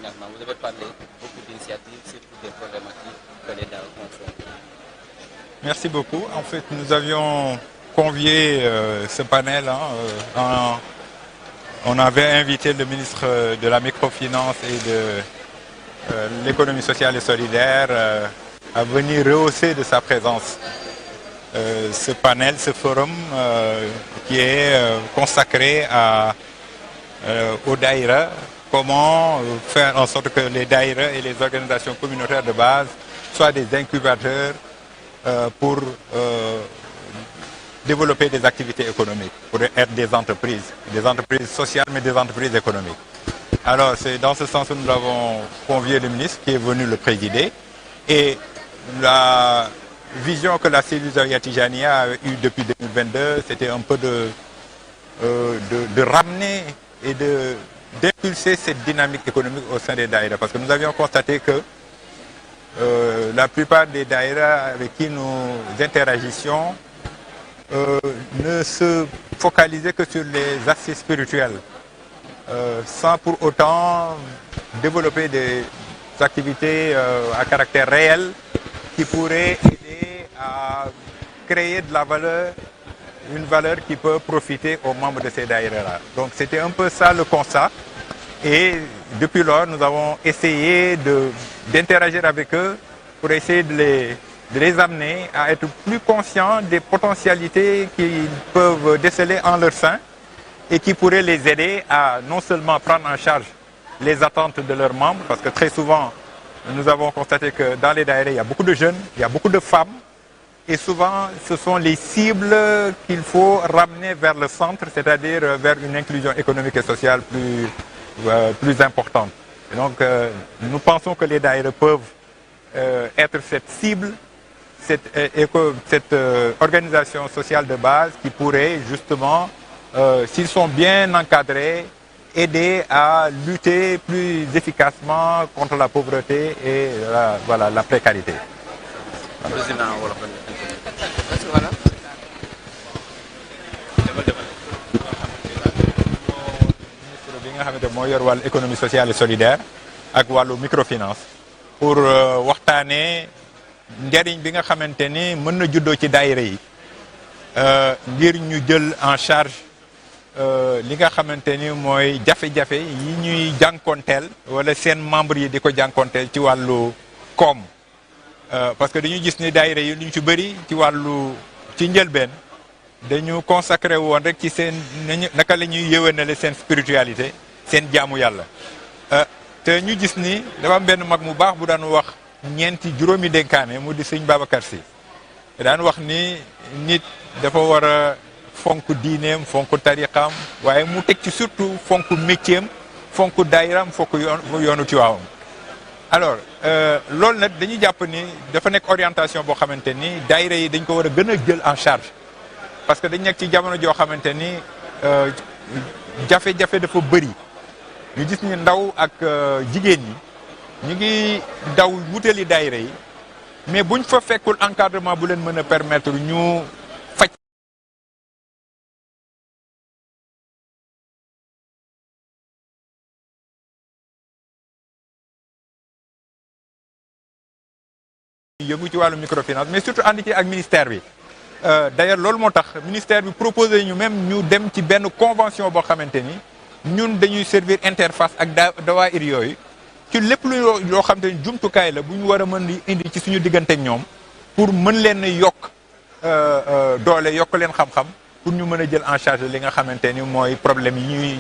financement. Vous avez parlé beaucoup d'initiatives sur toutes les problématiques que les DAO confrontent. Merci beaucoup. En fait, nous avions convié ce panel. On avait invité le ministre de la microfinance et de l'économie sociale et solidaire à venir rehausser de sa présence ce panel, ce forum qui est consacré au Daïra. Comment faire en sorte que les Daïra et les organisations communautaires de base soient des incubateurs pour développer des activités économiques, pour être des entreprises sociales, mais des entreprises économiques. Alors, c'est dans ce sens que nous avons convié le ministre qui est venu le présider. Et la vision que la cellule Zawiya Tijaniya a eue depuis 2022, c'était un peu de ramener et d'impulser cette dynamique économique au sein des daïras. Parce que nous avions constaté que la plupart des daïras avec qui nous interagissions ne se focalisaient que sur les aspects spirituels, sans pour autant développer des activités à caractère réel qui pourraient aider à créer de la valeur, une valeur qui peut profiter aux membres de ces daïras-là. Donc c'était un peu ça le constat. Et depuis lors, nous avons essayé d'interagir avec eux pour essayer de les amener à être plus conscients des potentialités qu'ils peuvent déceler en leur sein et qui pourraient les aider à non seulement prendre en charge les attentes de leurs membres, parce que très souvent, nous avons constaté que dans les daïras, il y a beaucoup de jeunes, il y a beaucoup de femmes, et souvent, ce sont les cibles qu'il faut ramener vers le centre, c'est-à-dire vers une inclusion économique et sociale plus importante. Et donc, nous pensons que les daïras peuvent être cette cible, cette organisation sociale de base qui pourrait justement, s'ils sont bien encadrés, aider à lutter plus efficacement contre la pauvreté et la précarité. Moo yor wàllu économie sociale et solidaire ak wàllu microfinance pour waxtaanee njariñ bi nga xamante ni mën na juddoo ci daayira yi ngir ñu jël en charge li nga xamante ni mooy jafe-jafe yi ñuy jànkonteel wala seen membres yi di ko jànkonteel ci wàllu koom parce que dañuy gis ni daayira yi lu ñu ci bëri ci njëlbeen dañu consacré woon rek ci seen naka la ñuy yéwénale seen spiritualité seen jaamu yàlla te ñu gis ni dafa am benn mag mu baax bu daan wax juróomi dénkaane mu di sëñ Babacar Sy daan wax ni nit dafa war a fonk diineem fonk tariqaam waaye mu teg ci surtout fonk métier am fonk daayiram fonk yoonu Tiwaawam. Alors loolu nag dañuy jàpp ni dafa nekk orientation boo xamante ni daayira yi dañ ko war a gën a jël en charge parce que dañ nekk ci jamono joo xamante ni jafe-jafe dafa bëri. ñu gis ni ndaw ak jigéen ñi ñu ngi daw wutali daayira yi mais buñ fa fekkul encadrement bu leen mën a permettre ñu faj yëngu ci wàllu microfinance mais surtout ànd ci ak ministère bi d'ailleurs loolu moo tax ministère bi proposé ñu même ñu dem ci benn convention boo xamante ni ñun dañuy servir interface ak dawaayir yooyu ci lépp loo xam te ni jumtukaay la bu ñu war a mën di indi ci suñu diggante ak ñoom pour mën leen yokk doole yokk leen xam-xam pour ñu mën a jël en charge li nga xamante ni mooy problème yi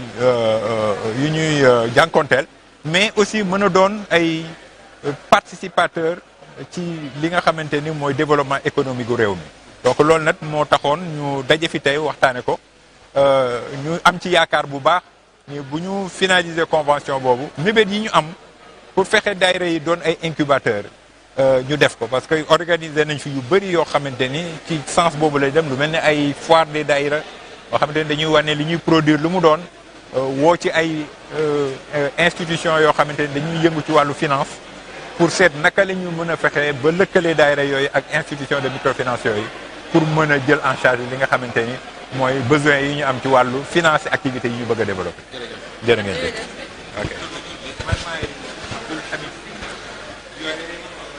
ñuy jànkonteel mais aussi mën a doon ay participateurs ci li nga xamante ni mooy développement économique gu réew mi. donc loolu nag moo taxoon ñu daje fi tey waxtaane ko ñu am ci yaakaar bu baax. bu ñu finaliser convention boobu mébét yi ñu am pour fexe daayira yi doon ay incubateur ñu def ko parce que organiser nañ fi yu bëri yoo xamante ni ci sens boobu lay dem lu mel ne ay foire des daayira yoo xamante ni dañuy wane li ñuy produire lu mu doon woo ci ay institution yoo xamante ni dañuy yëngu ci wàllu finance pour seet naka la ñu mën a fexe ba lëkkale daayira yooyu ak institution de microfinance yooyu pour mën a jël en charge li nga xamante ni mooy besoin yi ñu am ci wàllu financer activité yi ñu bëgg a développer. jërëjëf ngeen jëf ok.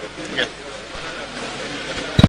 Yes.